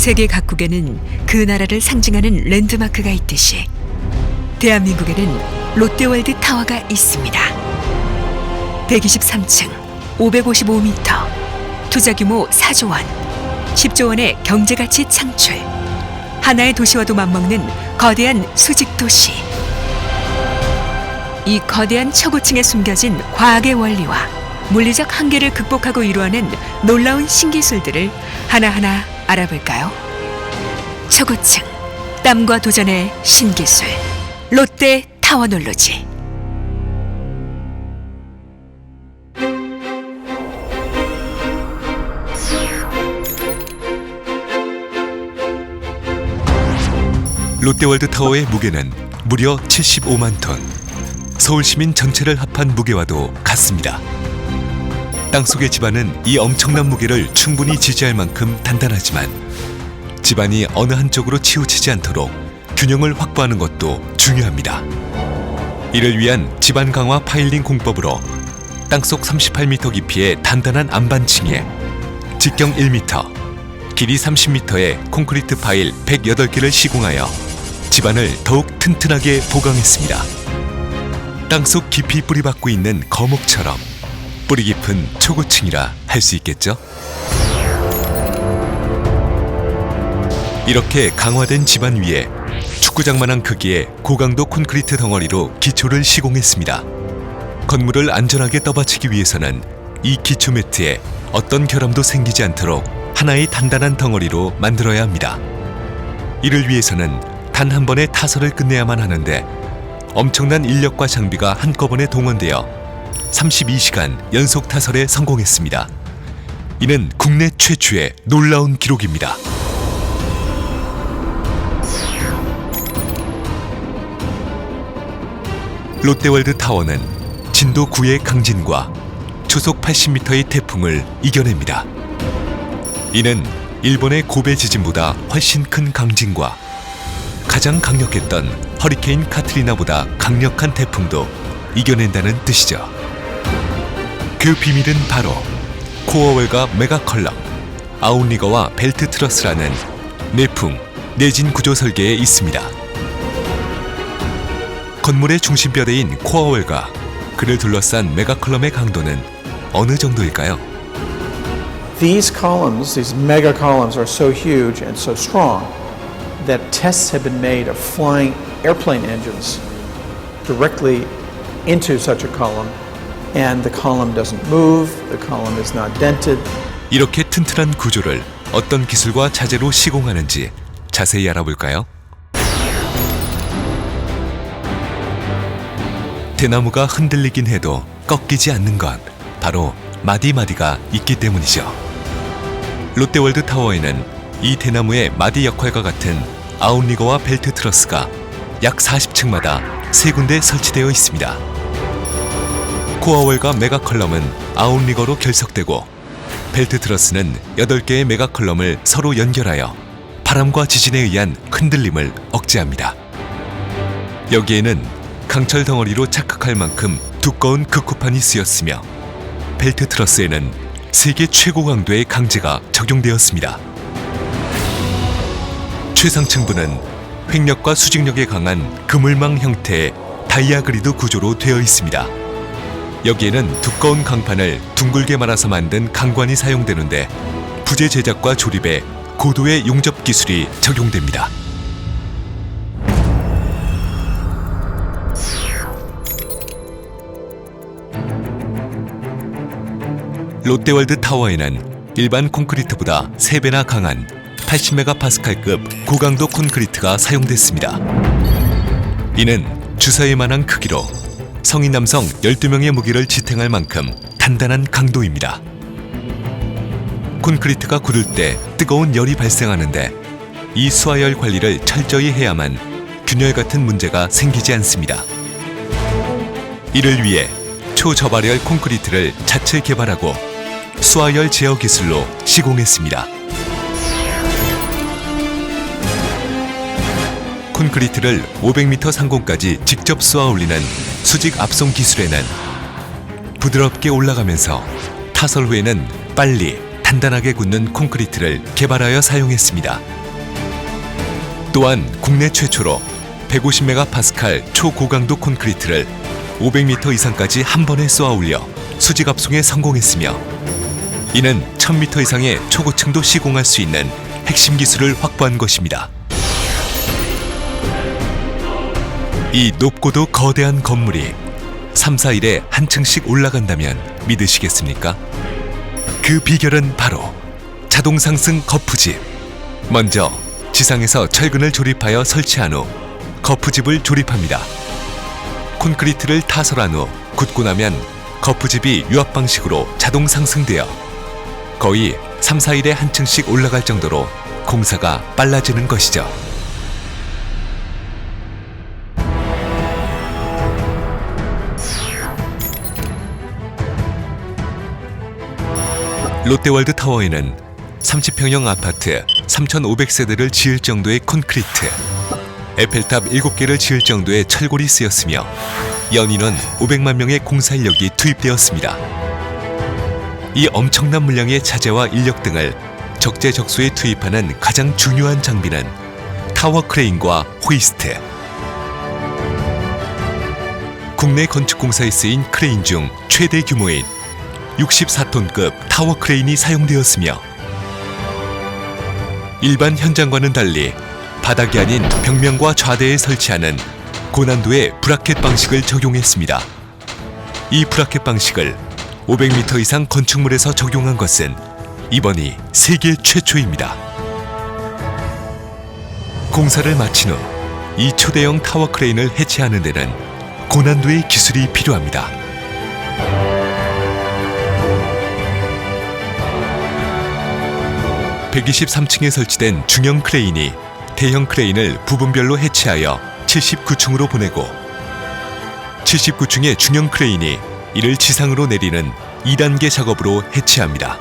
세계 각국에는 그 나라를 상징하는 랜드마크가 있듯이 대한민국에는 롯데월드 타워가 있습니다. 123층, 555m, 투자 규모 4조 원, 10조 원의 경제가치 창출, 하나의 도시와도 맞먹는 거대한 수직도시. 이 거대한 초고층에 숨겨진 과학의 원리와 물리적 한계를 극복하고 이루어낸 놀라운 신기술들을 하나하나 알아볼까요? 초고층, 땀과 도전의 신기술, 롯데 타워놀로지. 롯데월드 타워의 무게는 무려 75만 톤. 서울 시민 전체를 합한 무게와도 같습니다. 땅속의 집안은 이 엄청난 무게를 충분히 지지할 만큼 단단하지만 집안이 어느 한쪽으로 치우치지 않도록 균형을 확보하는 것도 중요합니다. 이를 위한 집안 강화 파일링 공법으로 땅속 38m 깊이의 단단한 안반층에 직경 1m, 길이 30m의 콘크리트 파일 108개를 시공하여 집안을 더욱 튼튼하게 보강했습니다. 땅속 깊이 뿌리박고 있는 거목처럼 뿌리 깊은 초고층이라 할 수 있겠죠? 이렇게 강화된 집안 위에 축구장만한 크기의 고강도 콘크리트 덩어리로 기초를 시공했습니다. 건물을 안전하게 떠받치기 위해서는 이 기초 매트에 어떤 결함도 생기지 않도록 하나의 단단한 덩어리로 만들어야 합니다. 이를 위해서는 단 한 번의 타설을 끝내야만 하는데 엄청난 인력과 장비가 한꺼번에 동원되어 32시간 연속 타설에 성공했습니다. 이는 국내 최초의 놀라운 기록입니다. 롯데월드 타워는 진도 9의 강진과 초속 80m의 태풍을 이겨냅니다. 이는 일본의 고베 지진보다 훨씬 큰 강진과 가장 강력했던 허리케인 카트리나보다 강력한 태풍도 이겨낸다는 뜻이죠. 그 비밀은 바로 코어웰과 메가컬럼, 아웃리거와 벨트 트러스라는 내풍, 내진 구조 설계에 있습니다. 건물의 중심뼈대인 코어웰과 그를 둘러싼 메가컬럼의 강도는 어느 정도일까요? These columns, these mega columns, are so huge and so strong that tests have been made of flying airplane engines directly into such a column, and the column doesn't move, the column is not dented. 이렇게 튼튼한 구조를 어떤 기술과 자재로 시공하는지 자세히 알아볼까요? 대나무가 흔들리긴 해도 꺾이지 않는 건 바로 마디마디가 있기 때문이죠. 롯데월드 타워에는 이 대나무의 마디 역할과 같은 아웃리거와 벨트 트러스가 약 40층마다 3군데 설치되어 있습니다. 코어웰과 메가컬럼은 아웃리거로 결석되고 벨트 트러스는 8개의 메가컬럼을 서로 연결하여 바람과 지진에 의한 흔들림을 억제합니다. 여기에는 강철 덩어리로 착각할 만큼 두꺼운 극호판이 쓰였으며 벨트 트러스에는 세계 최고 강도의 강제가 적용되었습니다. 최상층부는 횡력과 수직력에 강한 그물망 형태의 다이아그리드 구조로 되어 있습니다. 여기에는 두꺼운 강판을 둥글게 말아서 만든 강관이 사용되는데 부재 제작과 조립에 고도의 용접 기술이 적용됩니다. 롯데월드 타워에는 일반 콘크리트보다 3배나 강한 80메가파스칼급 고강도 콘크리트가 사용됐습니다. 이는 주사위 만한 크기로 성인 남성 12명의 무게를 지탱할 만큼 단단한 강도입니다. 콘크리트가 굳을 때 뜨거운 열이 발생하는데 이 수하열 관리를 철저히 해야만 균열 같은 문제가 생기지 않습니다. 이를 위해 초저발열 콘크리트를 자체 개발하고 수하열 제어 기술로 시공했습니다. 콘크리트를 500m 상공까지 직접 쏘아 올리는 수직 압송 기술에는 부드럽게 올라가면서 타설 후에는 빨리 단단하게 굳는 콘크리트를 개발하여 사용했습니다. 또한 국내 최초로 150메가파스칼 초고강도 콘크리트를 500m 이상까지 한 번에 쏘아 올려 수직 압송에 성공했으며 이는 1000m 이상의 초고층도 시공할 수 있는 핵심 기술을 확보한 것입니다. 이 높고도 거대한 건물이 3, 4일에 한 층씩 올라간다면 믿으시겠습니까? 그 비결은 바로 자동 상승 거푸집. 먼저 지상에서 철근을 조립하여 설치한 후 거푸집을 조립합니다. 콘크리트를 타설한 후 굳고 나면 거푸집이 유압 방식으로 자동 상승되어 거의 3, 4일에 한 층씩 올라갈 정도로 공사가 빨라지는 것이죠. 롯데월드 타워에는 30평형 아파트 3,500세대를 지을 정도의 콘크리트, 에펠탑 7개를 지을 정도의 철골이 쓰였으며 연인원 500만 명의 공사 인력이 투입되었습니다. 이 엄청난 물량의 자재와 인력 등을 적재적소에 투입하는 가장 중요한 장비는 타워 크레인과 호이스트. 국내 건축공사에 쓰인 크레인 중 최대 규모인 64톤급 타워 크레인이 사용되었으며 일반 현장과는 달리 바닥이 아닌 벽면과 좌대에 설치하는 고난도의 브라켓 방식을 적용했습니다. 이 브라켓 방식을 500m 이상 건축물에서 적용한 것은 이번이 세계 최초입니다. 공사를 마친 후 이 초대형 타워 크레인을 해체하는 데는 고난도의 기술이 필요합니다. (123층에) 설치된 중형 크레인이 대형 크레인을 부분별로 해체하여 79층으로 보내고 79층의 중형 크레인이 이를 지상으로 내리는 2단계 작업으로 해체합니다.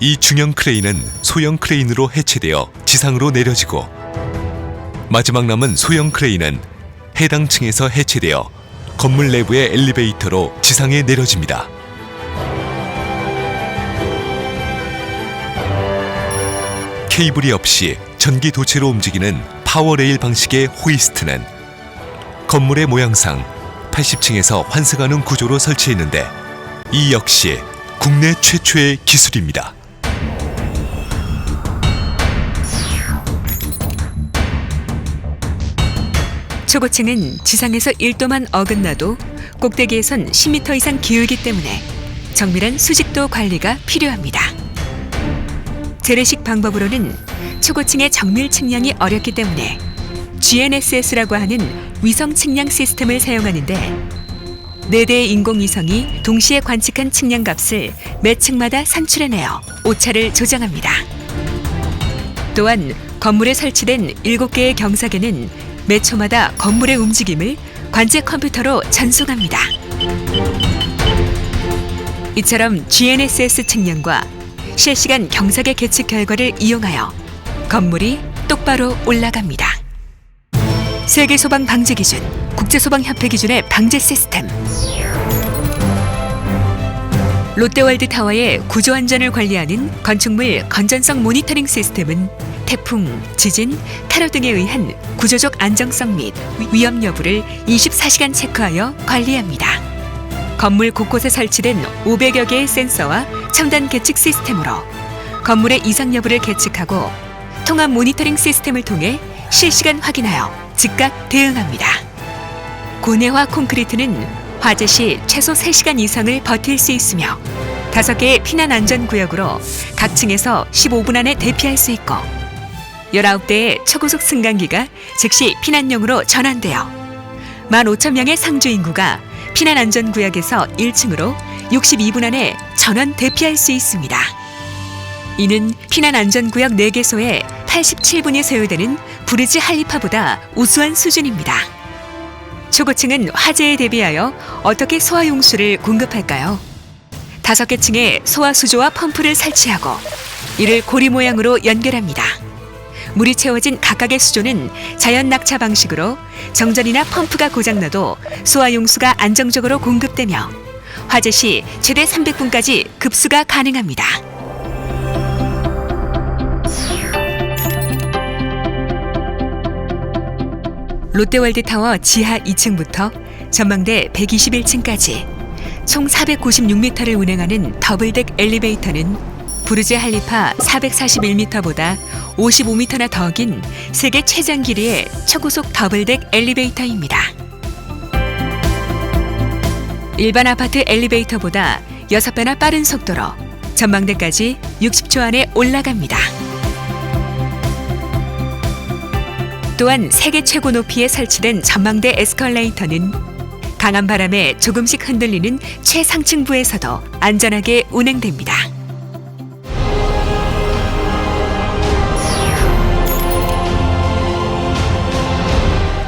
이 중형 크레인은 소형 크레인으로 해체되어 지상으로 내려지고 마지막 남은 소형 크레인은 해당 층에서 해체되어 건물 내부의 엘리베이터로 지상에 내려집니다. 케이블이 없이 전기 도체로 움직이는 파워레일 방식의 호이스트는 건물의 모양상 80층에서 환승하는 구조로 설치했는데 이 역시 국내 최초의 기술입니다. 초고층은 지상에서 1도만 어긋나도 꼭대기에선 10m 이상 기울기 때문에 정밀한 수직도 관리가 필요합니다. 재래식 방법으로는 초고층의 정밀 측량이 어렵기 때문에 GNSS라고 하는 위성 측량 시스템을 사용하는데 4대의 인공위성이 동시에 관측한 측량값을 매 층마다 산출해내어 오차를 조정합니다. 또한 건물에 설치된 7개의 경사계는 매 초마다 건물의 움직임을 관제 컴퓨터로 전송합니다. 이처럼 GNSS 측량과 실시간 경사계 계측 결과를 이용하여 건물이 똑바로 올라갑니다. 세계소방방재기준, 국제소방협회 기준의 방재 시스템. 롯데월드 타워의 구조안전을 관리하는 건축물 건전성 모니터링 시스템은 태풍, 지진, 테러 등에 의한 구조적 안정성 및 위험 여부를 24시간 체크하여 관리합니다. 건물 곳곳에 설치된 500여 개의 센서와 첨단 계측 시스템으로 건물의 이상 여부를 계측하고 통합 모니터링 시스템을 통해 실시간 확인하여 즉각 대응합니다. 고내화 콘크리트는 화재 시 최소 3시간 이상을 버틸 수 있으며 5개의 피난 안전 구역으로 각 층에서 15분 안에 대피할 수 있고 19대의 초고속 승강기가 즉시 피난용으로 전환되어 15,000명의 상주 인구가 피난 안전 구역에서 1층으로 62분 안에 전원 대피할 수 있습니다. 이는 피난 안전 구역 4개소에 87분이 소요되는 부르즈 할리파보다 우수한 수준입니다. 초고층은 화재에 대비하여 어떻게 소화용수를 공급할까요? 5개 층에 소화수조와 펌프를 설치하고 이를 고리 모양으로 연결합니다. 물이 채워진 각각의 수조는 자연 낙차 방식으로 정전이나 펌프가 고장나도 소화용수가 안정적으로 공급되며 화재 시 최대 300분까지 급수가 가능합니다. 롯데월드타워 지하 2층부터 전망대 121층까지 총 496m를 운행하는 더블덱 엘리베이터는 부르즈 할리파 441m보다 55m나 더 긴 세계 최장 길이의 초고속 더블덱 엘리베이터입니다. 일반 아파트 엘리베이터보다 6배나 빠른 속도로 전망대까지 60초 안에 올라갑니다. 또한 세계 최고 높이에 설치된 전망대 에스컬레이터는 강한 바람에 조금씩 흔들리는 최상층부에서도 안전하게 운행됩니다.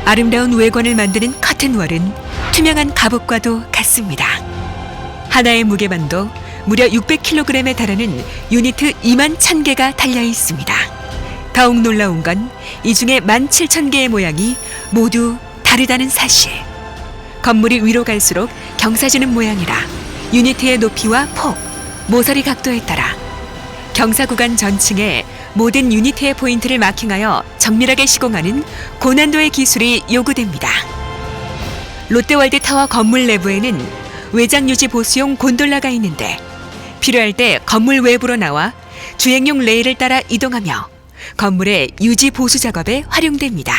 아름다운 외관을 만드는 커튼월은 투명한 갑옷과도 같습니다. 하나의 무게만도 무려 600kg에 달하는 유니트 2만 1000개가 달려 있습니다. 더욱 놀라운 건 이 중에 17,000개의 모양이 모두 다르다는 사실. 건물이 위로 갈수록 경사지는 모양이라 유니트의 높이와 폭, 모서리 각도에 따라 경사 구간 전층에 모든 유니트의 포인트를 마킹하여 정밀하게 시공하는 고난도의 기술이 요구됩니다. 롯데월드타워 건물 내부에는 외장 유지 보수용 곤돌라가 있는데 필요할 때 건물 외부로 나와 주행용 레일을 따라 이동하며 건물의 유지 보수 작업에 활용됩니다.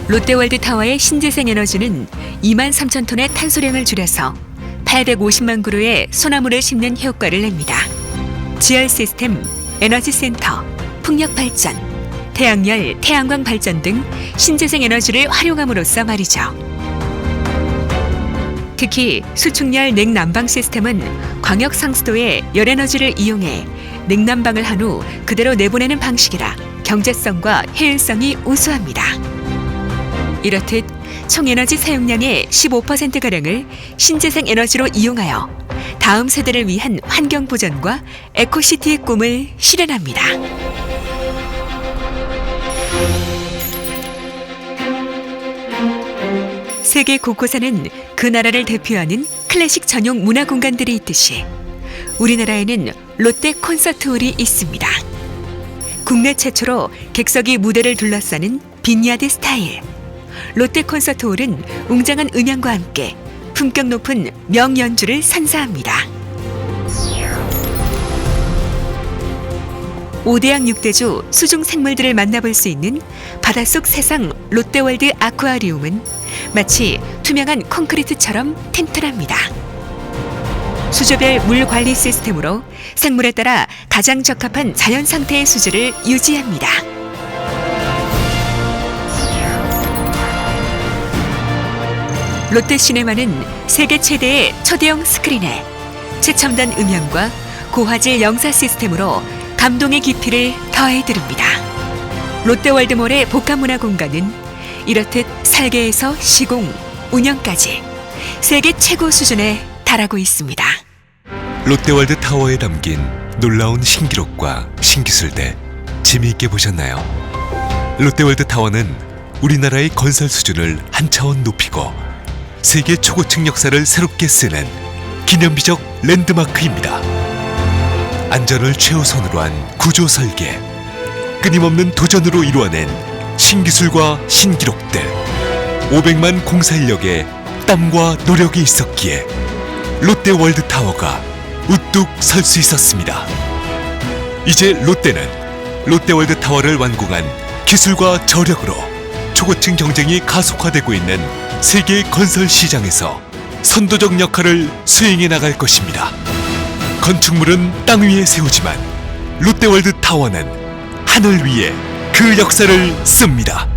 롯데월드타워의 신재생 에너지는 23,000톤의 탄소량을 줄여서 850만 그루의 소나무를 심는 효과를 냅니다. 지열 시스템, 에너지 센터, 풍력 발전, 태양열, 태양광 발전 등 신재생 에너지를 활용함으로써 말이죠. 특히 수축열 냉난방 시스템은 광역 상수도의 열 에너지를 이용해 냉난방을 한 후 그대로 내보내는 방식이라 경제성과 효율성이 우수합니다. 이렇듯 총 에너지 사용량의 15%가량을 신재생 에너지로 이용하여 다음 세대를 위한 환경 보전과 에코시티의 꿈을 실현합니다. 세계 곳곳에는 그 나라를 대표하는 클래식 전용 문화 공간들이 있듯이 우리나라에는 롯데 콘서트홀이 있습니다. 국내 최초로 객석이 무대를 둘러싸는 빈야드 스타일. 롯데 콘서트홀은 웅장한 음향과 함께 품격 높은 명연주를 선사합니다. 5대양 6대주 수중 생물들을 만나볼 수 있는 바닷속 세상 롯데월드 아쿠아리움은 마치 투명한 콘크리트처럼 튼튼합니다. 수조별 물 관리 시스템으로 생물에 따라 가장 적합한 자연 상태의 수질을 유지합니다. 롯데시네마는 세계 최대의 초대형 스크린에 최첨단 음향과 고화질 영사 시스템으로 감동의 깊이를 더해드립니다. 롯데월드몰의 복합문화 공간은 이렇듯 설계에서 시공, 운영까지 세계 최고 수준에 달하고 있습니다. 롯데월드 타워에 담긴 놀라운 신기록과 신기술들 재미있게 보셨나요? 롯데월드 타워는 우리나라의 건설 수준을 한 차원 높이고 세계 초고층 역사를 새롭게 쓰는 기념비적 랜드마크입니다. 안전을 최우선으로 한 구조 설계, 끊임없는 도전으로 이루어낸 신기술과 신기록들, 500만 공사 인력의 땀과 노력이 있었기에 롯데월드타워가 우뚝 설 수 있었습니다. 이제 롯데는 롯데월드타워를 완공한 기술과 저력으로 초고층 경쟁이 가속화되고 있는 세계 건설 시장에서 선도적 역할을 수행해 나갈 것입니다. 건축물은 땅 위에 세우지만 롯데월드타워는 하늘 위에 그 역사를 씁니다.